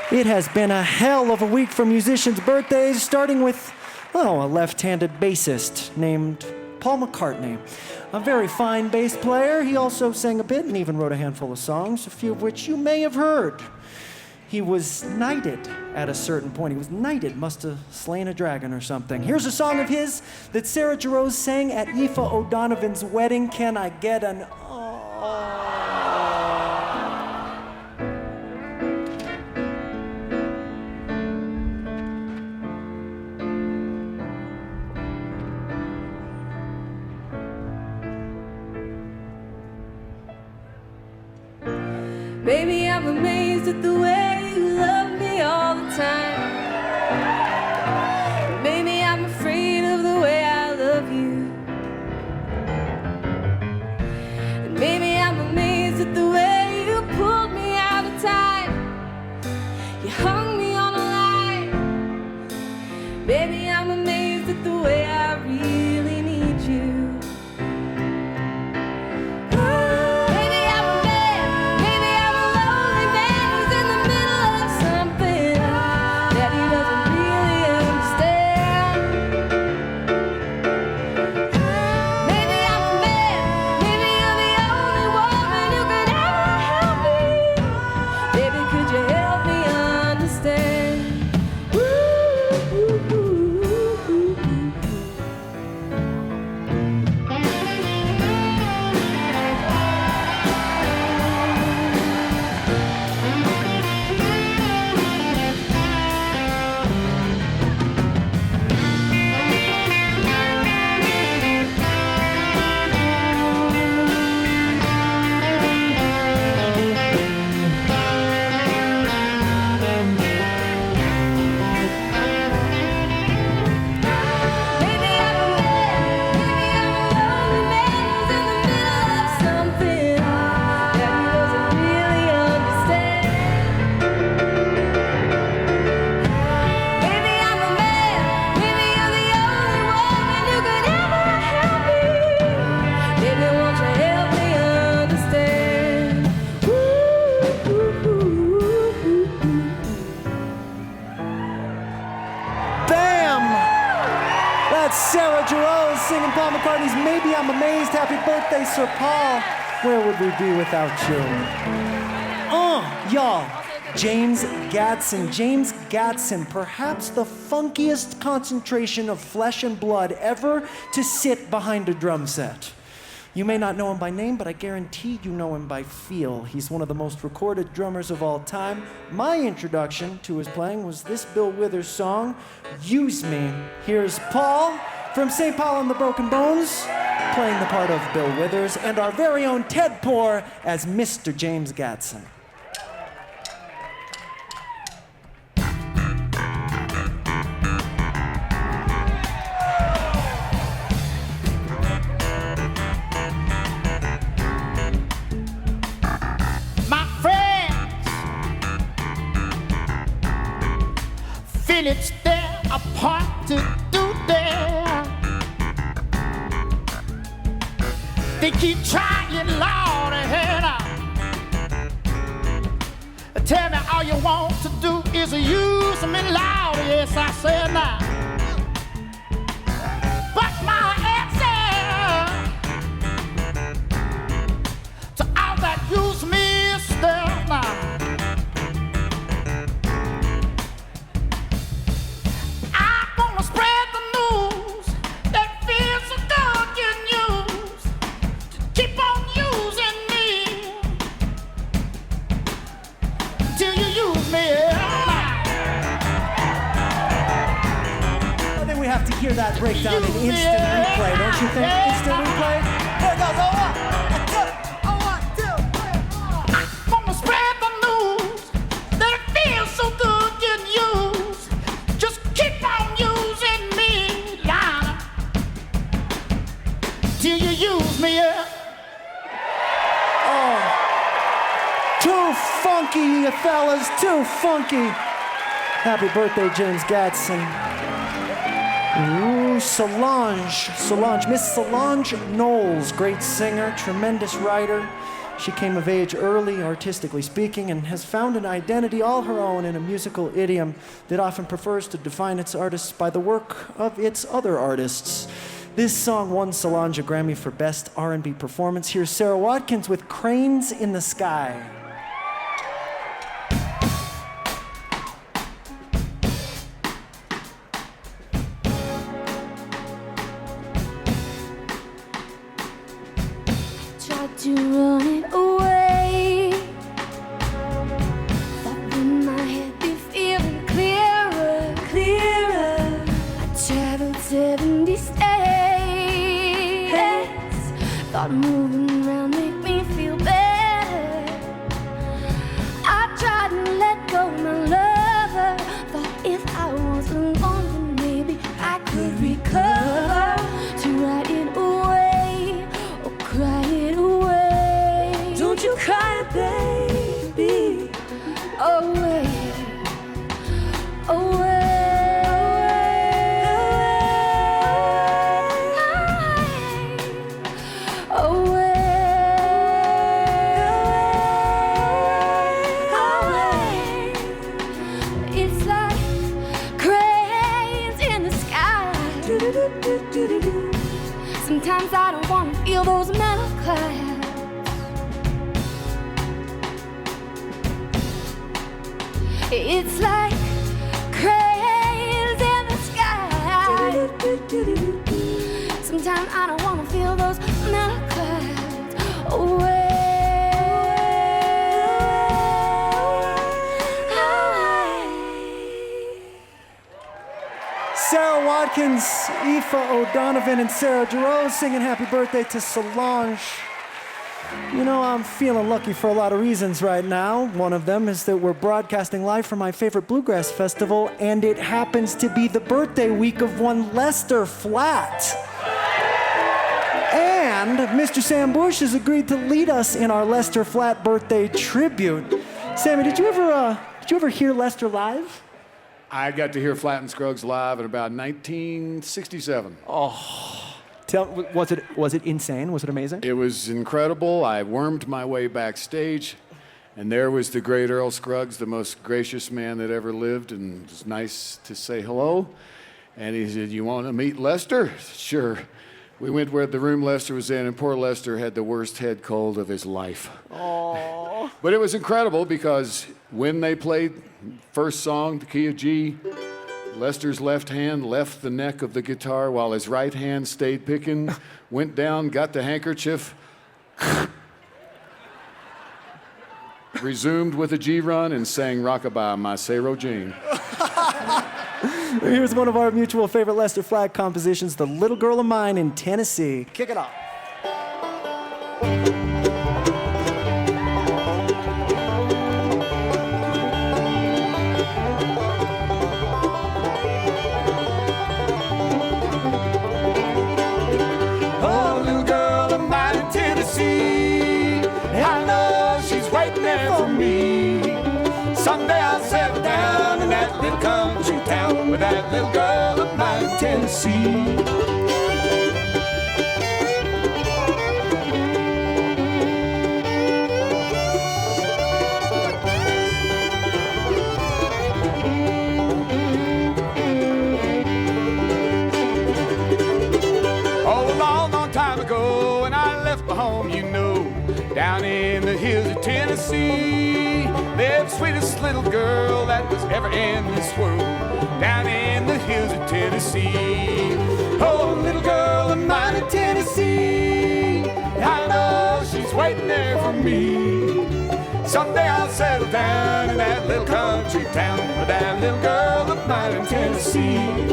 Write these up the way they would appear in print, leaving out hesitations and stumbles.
It has been a hell of a week for musicians' birthdays, starting with, a left-handed bassist named Paul McCartney. A very fine bass player. He also sang a bit and even wrote a handful of songs, a few of which you may have heard. He was knighted at a certain point. He was knighted, must have slain a dragon or something. Here's a song of his that Sarah Jarosz sang at Aoife O'Donovan's wedding. Can I get an oh? Baby, I'm amazed at the way you love me all the time. Maybe I'm afraid of the way I love you. And maybe I'm amazed at the way you pulled me out of time. You hung me on a line. Baby, I'm amazed at the way I really need you. Sarah Jarosz singing Paul McCartney's Maybe I'm Amazed. Happy birthday, Sir Paul. Where would we be without you? Y'all, James Gadson. James Gadson, perhaps the funkiest concentration of flesh and blood ever to sit behind a drum set. You may not know him by name, but I guarantee you know him by feel. He's one of the most recorded drummers of all time. My introduction to his playing was this Bill Withers song, Use Me. Here's Paul from St. Paul and the Broken Bones, playing the part of Bill Withers, and our very own Ted Poor as Mr. James Gadson. It's their part to do there. They keep trying, Lord, ahead. Tell me all you want to do is use me loud. Yes, I said now. But my answer to all that use me is still now. Hear that breakdown in instant replay, don't you think? Instant replay? There it goes. One, two, three. I'm gonna spread the news that it feels so good getting used. Just keep on using me, Lana, till you use me up. Oh, too funky, you fellas, too funky. Happy birthday, James Gadson. Ooh, Solange, Miss Solange Knowles, great singer, tremendous writer. She came of age early, artistically speaking, and has found an identity all her own in a musical idiom that often prefers to define its artists by the work of its other artists. This song won Solange a Grammy for Best R&B Performance. Here's Sarah Watkins with Cranes in the Sky. To run it away, thought in my head be feeling clearer, clearer. I traveled 70 states, thought moving around make me feel better. I tried to let go of my lover, thought if I was alone then maybe I could recover. To write it away or cry it away. Don't you cry, baby, away, away, away, away. It's like cranes in the sky. Sometimes I don't want to feel those metal clouds. It's like cranes in the sky. Sometimes I don't want to feel those metal clouds away. Sarah Watkins, Aoife O'Donovan, and Sarah Giroux singing happy birthday to Solange. You know, I'm feeling lucky for a lot of reasons right now. One of them is that we're broadcasting live from my favorite Bluegrass festival, and it happens to be the birthday week of one Lester Flatt. And Mr. Sam Bush has agreed to lead us in our Lester Flatt birthday tribute. Sammy, did you ever hear Lester live? I got to hear Flatt and Scruggs live in about 1967. Was it insane? Was it amazing? It was incredible. I wormed my way backstage, and there was the great Earl Scruggs, the most gracious man that ever lived, and it was nice to say hello. And he said, "You want to meet Lester?" Sure. We went where the room Lester was in, and poor Lester had the worst head cold of his life. Aww. But it was incredible because when they played first song, the key of G, Lester's left hand left the neck of the guitar while his right hand stayed picking, went down, got the handkerchief, resumed with a G run, and sang Rockabye, My Sarah Jane. Here's one of our mutual favorite Lester Flatt compositions, The Little Girl of Mine in Tennessee. Kick it off. Oh, little girl of mine in Tennessee, I know she's waiting there for me. Someday I'll settle down in that little country town with that little girl of mine in Tennessee. Oh, a long, long time ago, when I left my home, you know, down in the hills of Tennessee, lived the sweetest little girl that was ever in this world, down in the hills of Tennessee. Oh, little girl of mine in Tennessee, I know she's waiting there for me. Someday I'll settle down in that little country town with that little girl of mine in Tennessee.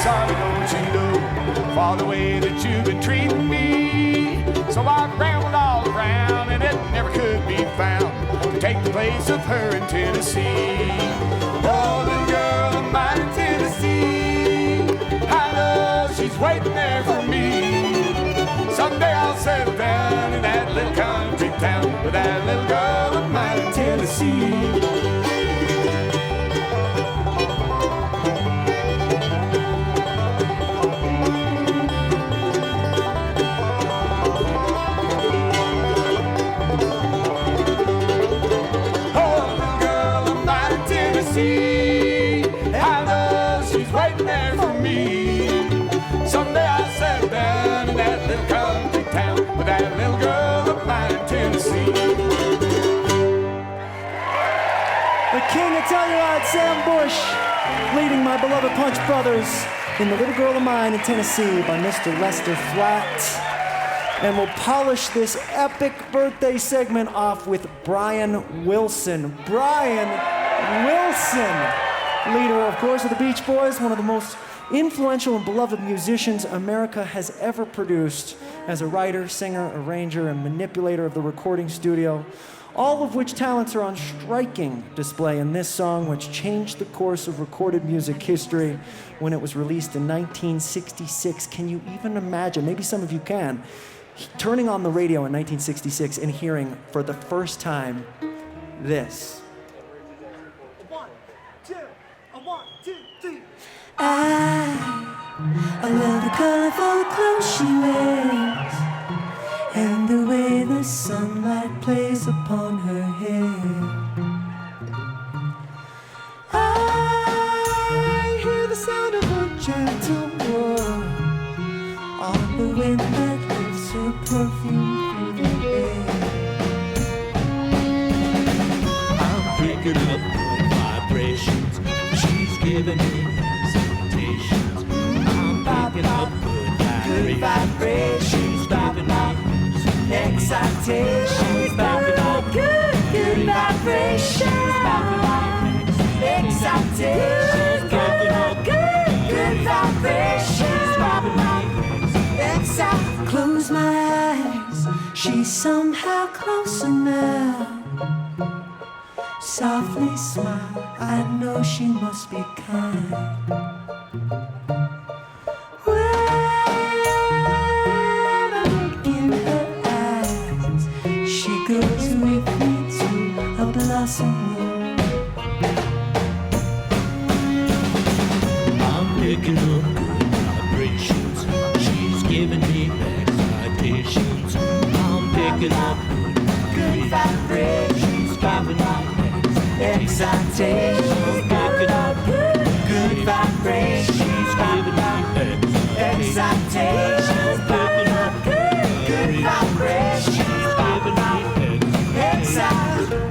Sorry, don't you know, for the way that you've been treating me. So I rambled all around and it never could be found to take the place of her in Tennessee. Oh, little girl of mine in Tennessee, I know she's waiting there for me. Someday I'll settle with that little girl of mine in Tennessee. I know she's waiting there for me. Someday I'll settle down in that little country town with that little girl of mine in Tennessee. The king of Telluride, Sam Bush, leading my beloved Punch Brothers in The Little Girl of Mine in Tennessee by Mr. Lester Flatt. And we'll polish this epic birthday segment off with Brian Wilson. Brian Wilson, leader, of course, of the Beach Boys, one of the most influential and beloved musicians America has ever produced as a writer, singer, arranger, and manipulator of the recording studio, all of which talents are on striking display in this song, which changed the course of recorded music history when it was released in 1966. Can you even imagine, maybe some of you can, turning on the radio in 1966 and hearing for the first time this? I love the colorful clothes she wears and the way the sunlight plays upon her hair. I hear the sound of her gentle roar on the wind that lifts her perfume through the air. I'm picking up good vibrations. She's giving me excitations. I'm picking up good vibrations. Giving me excitations. Picking up good vibrations. Excitations. Picking up good vibrations. Close my eyes, she's somehow closer now. Softly smile, I know she must be kind. When I look in her eyes, she goes with me to a blossom room. I'm picking up good vibrations. She's giving me excitations. I'm picking up good vibrations. Giving me excitations. Picking up good vibrations. Giving me excitations. Picking up good vibrations. Giving me excitations.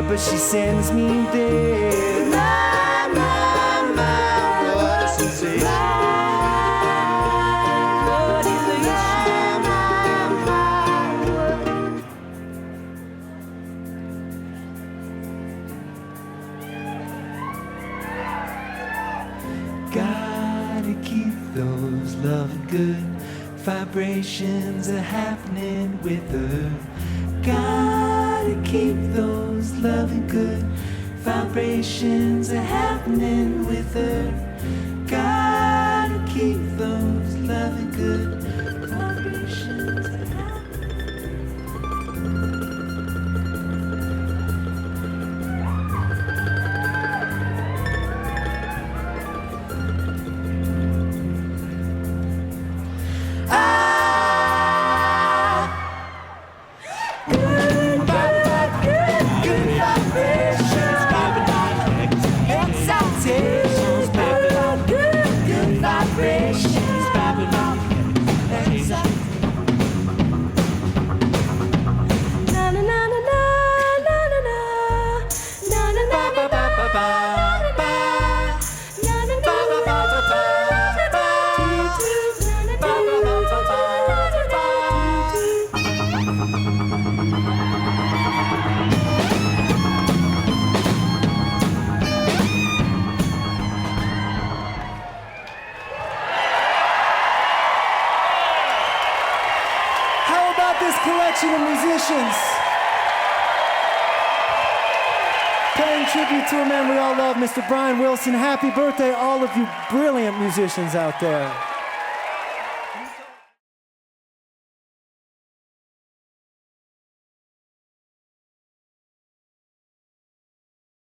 But she sends me there. What does she say? Gotta keep those loving good vibrations are happening with her. Gotta keep those loving good vibrations are happening with her. Gotta keep those loving good vibrations are about this collection of musicians paying tribute to a man we all love, Mr. Brian Wilson. Happy birthday, all of you brilliant musicians out there.